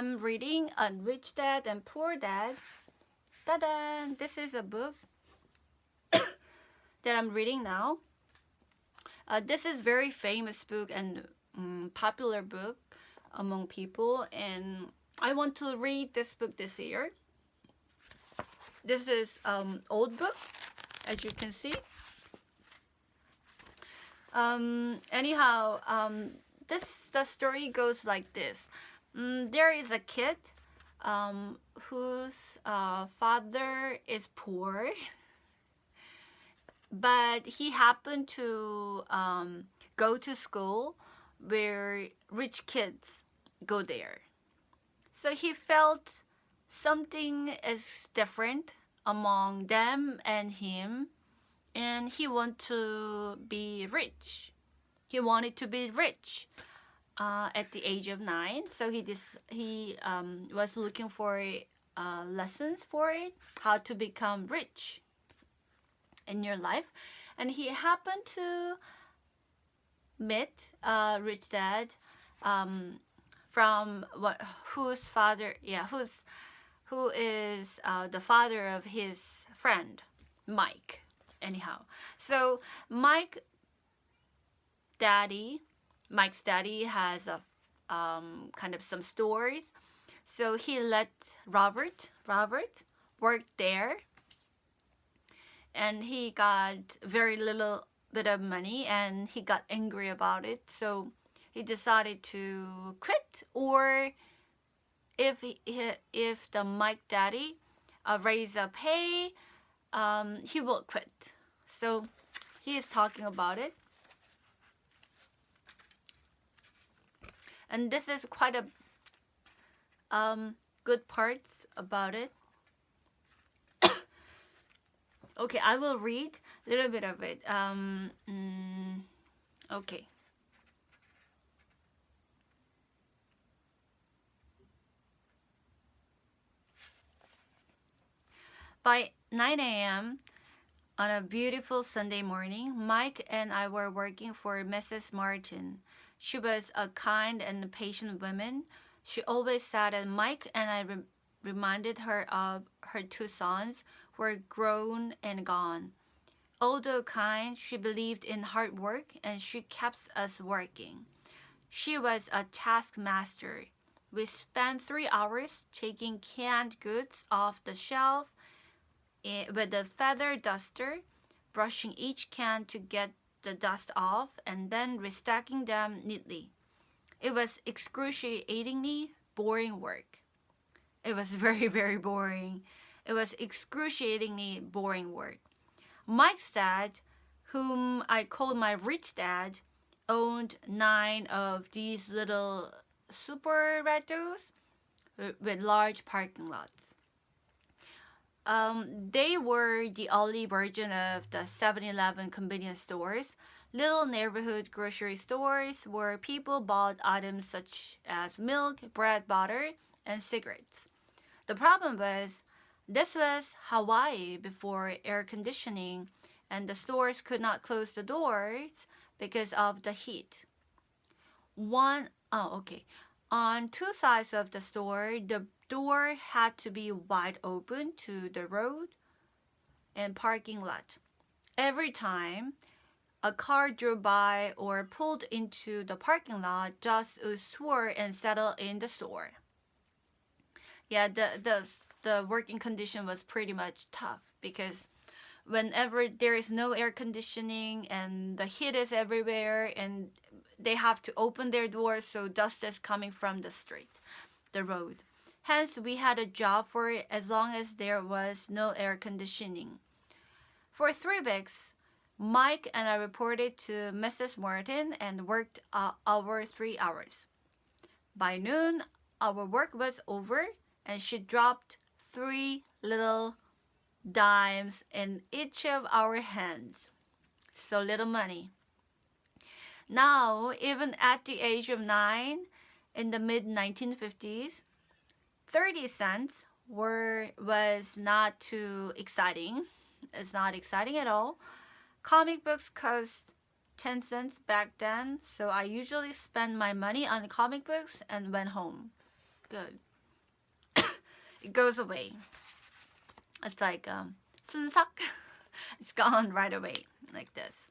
I'm reading Rich Dad and Poor Dad. Ta-da! This is a book that I'm reading now. This is very famous book and popular book among people, and I want to read this book this year. This is old book, as you can see. Anyhow, the story goes like this. There is a kid whose father is poor, but he happened to go to school where rich kids go there. So he felt something is different among them and him, and he wanted to be rich. He wanted to be rich at the age of 9. So he was looking for lessons for it, how to become rich in your life, and he happened to meet Rich Dad from who is the father of his friend Mike. Anyhow, so Mike's daddy has a kind of some stores, so he let Robert work there, and he got very little bit of money, and he got angry about it. So he decided to quit, or if the Mike daddy raise a pay, he will quit. So he is talking about it, and this is quite a good parts about it. Okay, I will read a little bit of it. Okay. By 9 a.m. on a beautiful Sunday morning, Mike and I were working for Mrs. Martin. She was a kind and patient woman. She always said that Mike and I reminded her of her 2 sons who were grown and gone. Although kind, she believed in hard work, and she kept us working. She was a taskmaster. We spent 3 hours taking canned goods off the shelf with a feather duster, brushing each can to get the dust off, and then restacking them neatly. It was excruciatingly boring work. It was very, very boring. It was excruciatingly boring work. Mike's dad, whom I called my rich dad, owned 9 of these little super retros with large parking lots. They were the early version of the 7-Eleven convenience stores, little neighborhood grocery stores where people bought items such as milk, bread, butter, and cigarettes. The problem was, this was Hawaii before air conditioning, and the stores could not close the doors because of the heat. On 2 sides of the store, the door had to be wide open to the road and parking lot. Every time a car drove by or pulled into the parking lot, dust would soar and settle in the store. Yeah, the working condition was pretty much tough, because whenever there is no air conditioning and the heat is everywhere, and they have to open their doors, so dust is coming from the street, the road. Hence, we had a job for it as long as there was no air conditioning. For 3 weeks, Mike and I reported to Mrs. Martin and worked our 3 hours. By noon, our work was over, and she dropped 3 little dimes in each of our hands. So little money. Now, even at the age of 9, in the mid-1950s, 30 cents was not too exciting. It's not exciting at all. Comic books cost 10 cents back then, so I usually spend my money on comic books and went home. Good. it goes away. It's like 순삭. It's gone right away, like this.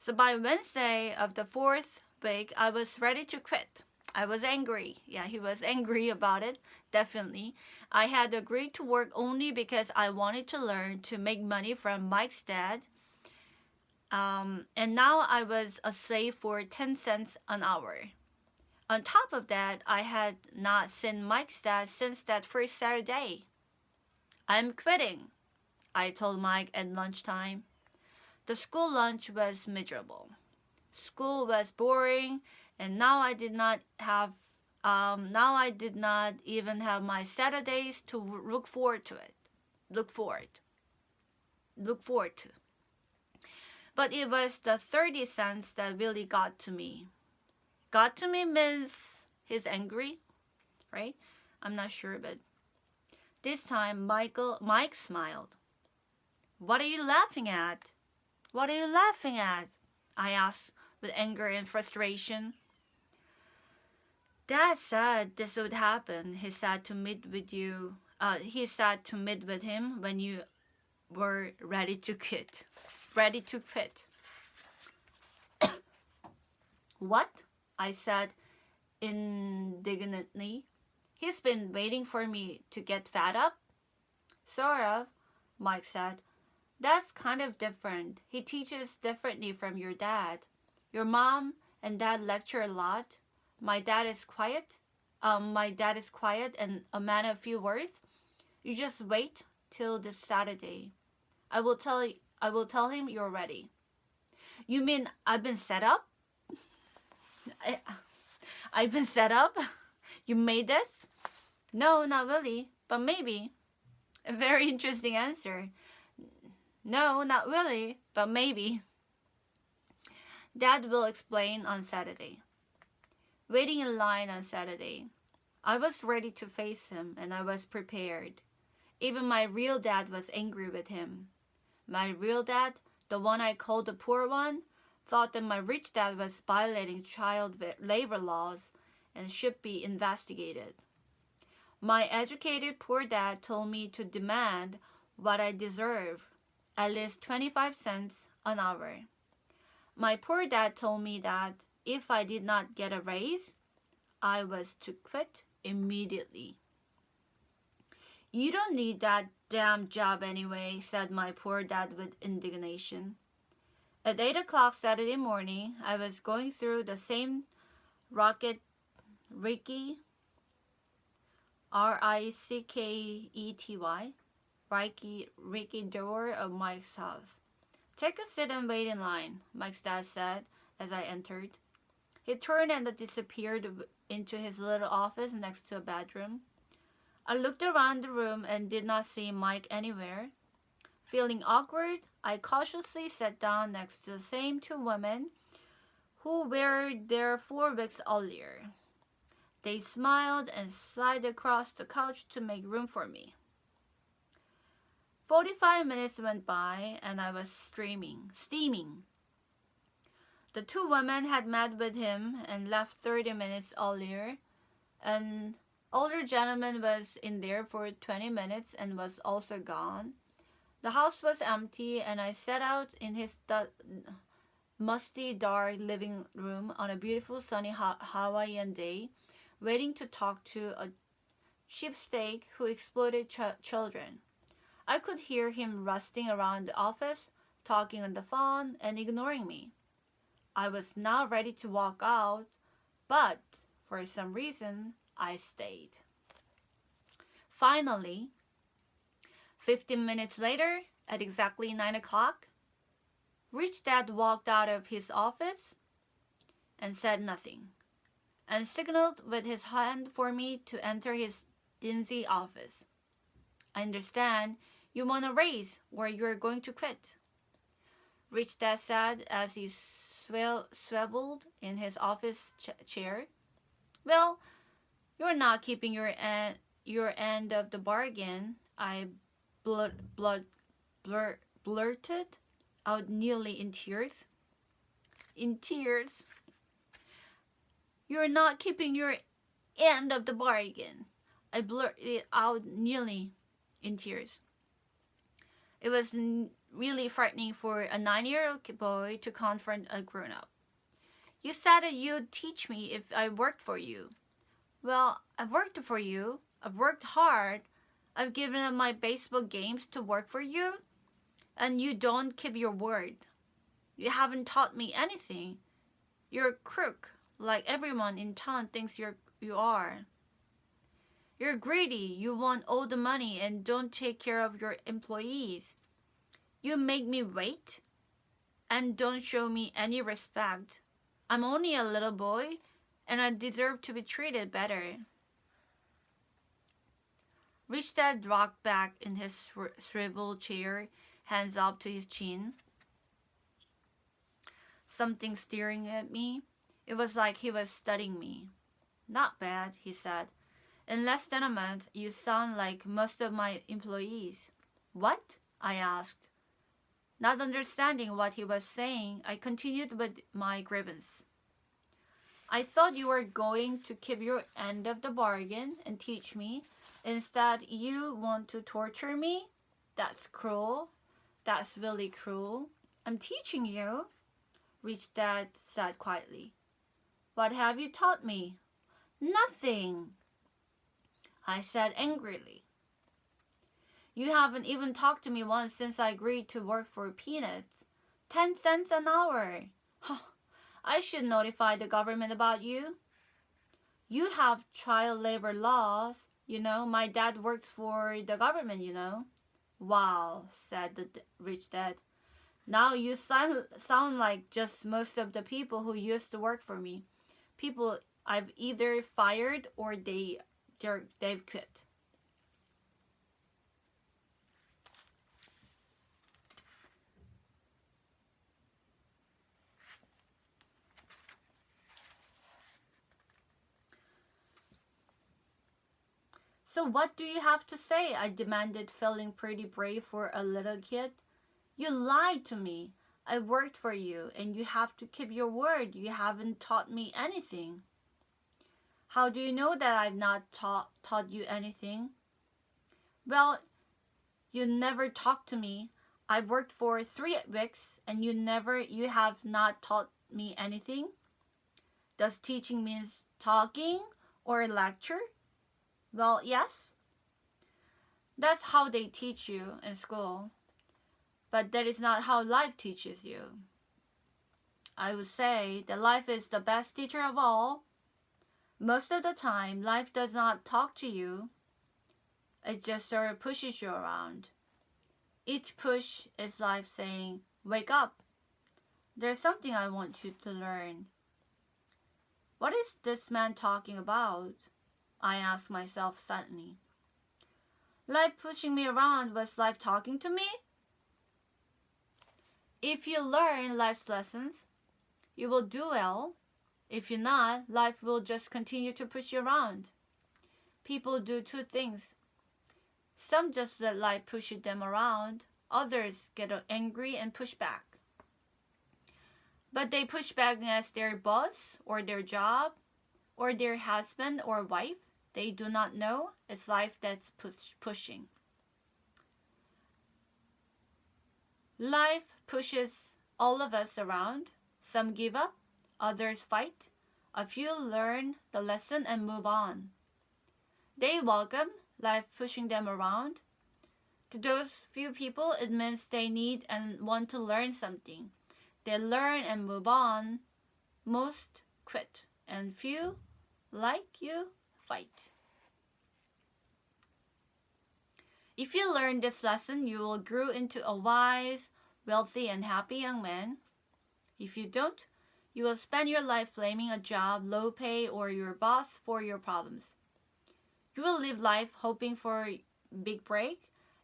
So by Wednesday of the 4th week, I was ready to quit. I was angry. Yeah, he was angry about it, definitely. I had agreed to work only because I wanted to learn to make money from Mike's dad. And now I was a slave for 10 cents an hour. On top of that, I had not seen Mike's dad since that first Saturday. I'm quitting, I told Mike at lunchtime. The school lunch was miserable. School was boring, and now I did not even have my Saturdays to look forward to. But it was the 30 cents that really got to me. Got to me means he's angry, right? I'm not sure, but this time Mike smiled. What are you laughing at? What are you laughing at? I asked with anger and frustration. Dad said this would happen. He said to meet with him when you were ready to quit. Ready to quit. What? I said indignantly. He's been waiting for me to get fed up? Sort of, Mike said. That's kind of different. He teaches differently from your dad. Your mom and dad lecture a lot. My dad is quiet and a man of few words. You just wait till this Saturday. I will tell him you're ready. You mean I've been set up? I've been set up? You made this? No, not really, but maybe. A very interesting answer. No, not really, but maybe. Dad will explain on Saturday. Waiting in line on Saturday. I was ready to face him, and I was prepared. Even my real dad was angry with him. My real dad, the one I called the poor one, thought that my rich dad was violating child labor laws and should be investigated. My educated poor dad told me to demand what I deserve, at least 25 cents an hour. My poor dad told me that if I did not get a raise, I was to quit immediately. You don't need that damn job anyway, said my poor dad with indignation. At 8 o'clock Saturday morning, I was going through the same Rickety Rickety door of Mike's house. Take a seat and wait in line, Mike's dad said as I entered. He turned and disappeared into his little office next to a bedroom. I looked around the room and did not see Mike anywhere. Feeling awkward, I cautiously sat down next to the same two women who were there 4 weeks earlier. They smiled and slid across the couch to make room for me. 45 minutes went by and I was steaming. The two women had met with him and left 30 minutes earlier. An older gentleman was in there for 20 minutes and was also gone. The house was empty and I sat out in his musty, dark living room on a beautiful sunny Hawaiian day, waiting to talk to a cheapskate who exploited children. I could hear him rustling around the office, talking on the phone, and ignoring me. I was now ready to walk out, but for some reason, I stayed. Finally, 15 minutes later, at exactly 9 o'clock, Rich Dad walked out of his office and said nothing, and signaled with his hand for me to enter his dingy office. I understand you want a raise or you're going to quit, Rich Dad said as he swiveled in his office chair. Well, you're not keeping your end of the bargain, I blurted out nearly in tears. You're not keeping your end of the bargain. I blurted it out nearly in tears. It was really frightening for a 9-year-old boy to confront a grown-up. You said that you'd teach me if I worked for you. Well, I've worked for you. I've worked hard. I've given up my baseball games to work for you. And you don't keep your word. You haven't taught me anything. You're a crook, like everyone in town thinks you are. You're greedy. You want all the money and don't take care of your employees. You make me wait and don't show me any respect. I'm only a little boy and I deserve to be treated better. Rich Dad rocked back in his swivel chair, hands up to his chin. Something staring at me. It was like he was studying me. Not bad, he said. In less than a month, you sound like most of my employees. What? I asked. Not understanding what he was saying, I continued with my grievance. I thought you were going to keep your end of the bargain and teach me. Instead, you want to torture me? That's cruel. That's really cruel. I'm teaching you, Rich Dad said quietly. What have you taught me? Nothing, I said angrily. You haven't even talked to me once since I agreed to work for peanuts. 10 cents an hour. I should notify the government about you. You have child labor laws. My dad works for the government, Wow, said the Rich Dad. Now you sound like just most of the people who used to work for me. People I've either fired or they've quit. So what do you have to say? I demanded, feeling pretty brave for a little kid. You lied to me. I worked for you, and you have to keep your word. You haven't taught me anything. How do you know that I've not taught you anything? Well, you never talked to me. I've worked for 3 weeks, and you have not taught me anything. Does teaching mean talking or lecture? Well, yes. That's how they teach you in school. But that is not how life teaches you. I would say that life is the best teacher of all. Most of the time, life does not talk to you. It just sort of pushes you around. Each push is life saying, wake up. There's something I want you to learn. What is this man talking about? I asked myself suddenly. Life pushing me around, was life talking to me? If you learn life's lessons, you will do well. If you're not, life will just continue to push you around. People do 2 things. Some just let life push them around. Others get angry and push back. But they push back against their boss or their job or their husband or wife. They do not know. It's life that's pushing. Life pushes all of us around. Some give up, others fight. A few learn the lesson and move on. They welcome life pushing them around. To those few people, it means they need and want to learn something. They learn and move on. Most quit, and few, like you, fight. If you learn this lesson, you will grow into a wise, wealthy, and happy young man. If you don't, you will spend your life blaming a job, low pay, or your boss for your problems. You will live life hoping for a big break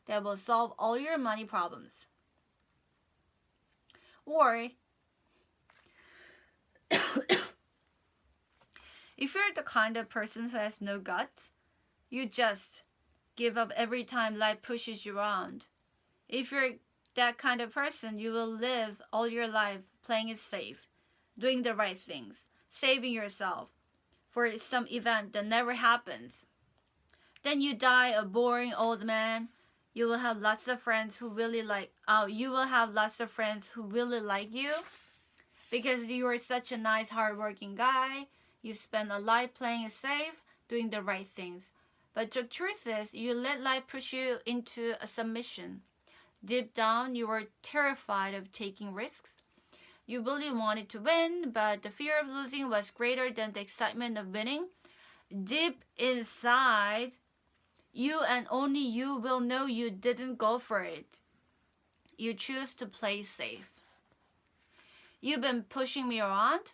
that will solve all your money problems. Or, if you're the kind of person who has no guts, you just give up every time life pushes you around. If you're that kind of person, you will live all your life playing it safe, doing the right things, saving yourself for some event that never happens. then you die a boring old man. You will have lots of friends who really like you because you are such a nice, hardworking guy. You spend a life playing it safe, doing the right things. But the truth is, you let life push you into a submission. Deep down, you were terrified of taking risks. You really wanted to win, but the fear of losing was greater than the excitement of winning. Deep inside, you and only you will know you didn't go for it. You choose to play safe. You've been pushing me around.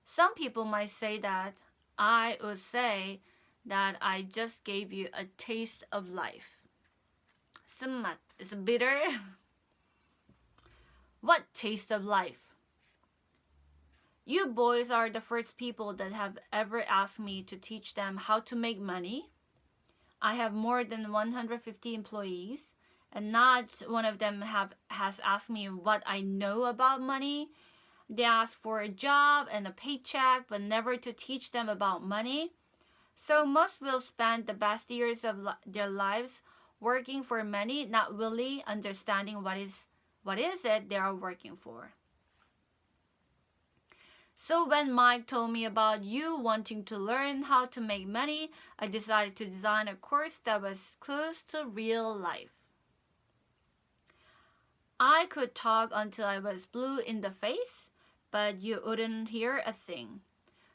Some people might say that. I would say that I just gave you a taste of life. 쓴맛 is bitter. What taste of life? You boys are the first people that have ever asked me to teach them how to make money. I have more than 150 employees, and not one of them has asked me what I know about money. They ask for a job and a paycheck, but never to teach them about money. So most will spend the best years of their lives working for money, not really understanding what is it they are working for. So when Mike told me about you wanting to learn how to make money, I decided to design a course that was close to real life. I could talk until I was blue in the face, but you wouldn't hear a thing.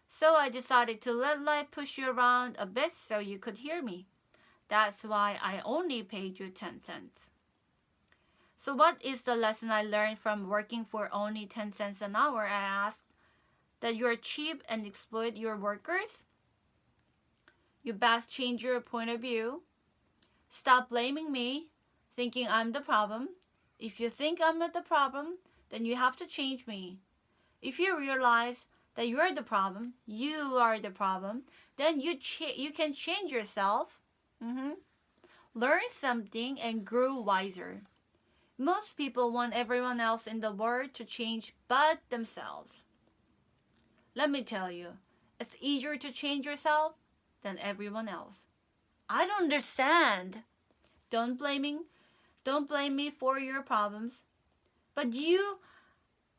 So I decided to let life push you around a bit so you could hear me. That's why I only paid you 10 cents. So what is the lesson I learned from working for only 10 cents an hour? I asked. That you're cheap and exploit your workers? You best change your point of view. Stop blaming me, thinking I'm the problem. If you think I'm not the problem, then you have to change me. If you realize that you're the problem, you are the problem, then you can change yourself. Learn something and grow wiser. Most people want everyone else in the world to change but themselves. Let me tell you, it's easier to change yourself than everyone else. I don't understand. Don't blame me for your problems. But you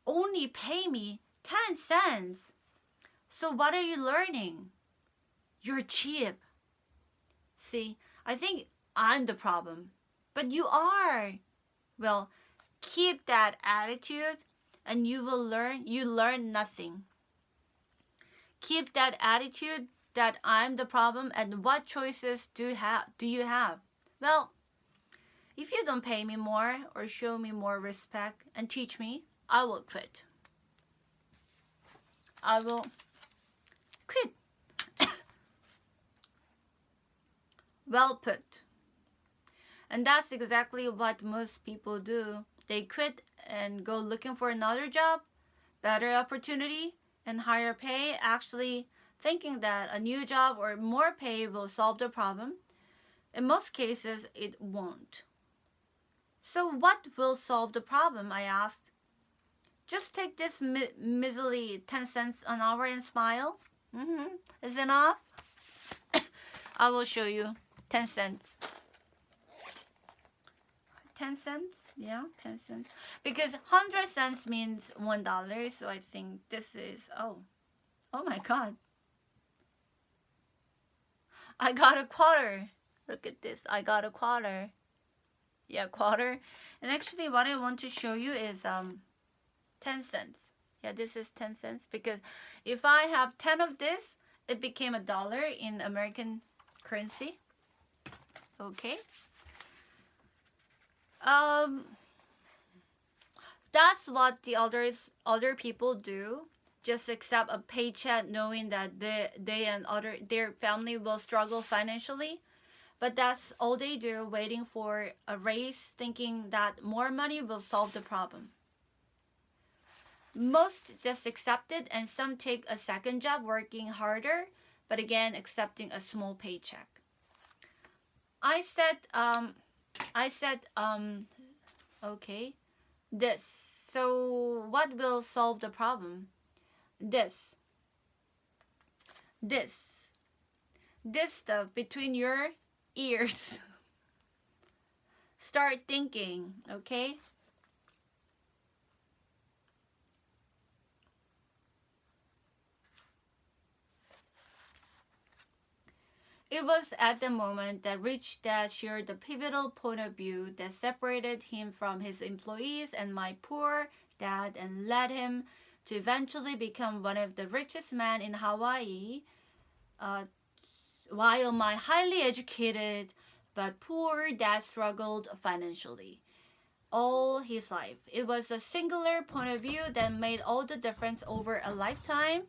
only pay me 10 cents. So what are you learning? You're cheap. See, I think I'm the problem. But you are. Well, keep that attitude and you learn nothing. Keep that attitude that I'm the problem, and what choices do you have? Well, if you don't pay me more or show me more respect and teach me, I will quit. I will quit. Well put. And that's exactly what most people do. They quit and go looking for another job, better opportunity, and higher pay, actually thinking that a new job or more pay will solve the problem. In most cases, it won't. So what will solve the problem, I asked. Just take this measly 10 cents an hour and smile. Is enough? I will show you 10 cents. 10 cents? Yeah, 10 cents. Because 100 cents means $1, so I think this is, oh my God. I got a quarter. Look at this, I got a quarter. Yeah, quarter. And actually what I want to show you is 10 cents. Yeah, this is 10 cents because if I have 10 of this, it became $1 in American currency. Okay. That's what the other people do. Just accept a paycheck knowing that they and their family will struggle financially. But that's all they do, waiting for a raise, thinking that more money will solve the problem. Most just accept it, and some take a second job working harder, but again accepting a small paycheck. I said, okay, this. So what will solve the problem? This stuff between your ears. Start thinking, okay? It was at the moment that Rich Dad shared the pivotal point of view that separated him from his employees and my poor dad and led him to eventually become one of the richest men in Hawaii, while my highly educated but poor dad struggled financially all his life. It was a singular point of view that made all the difference over a lifetime.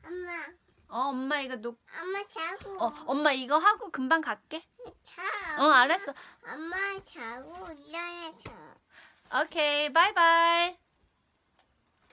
엄마, 엄마 이거 엄마 자고. 엄마 이거 하고 금방 갈게. 자. 알았어. 엄마 자고 일어나자. Okay, bye bye.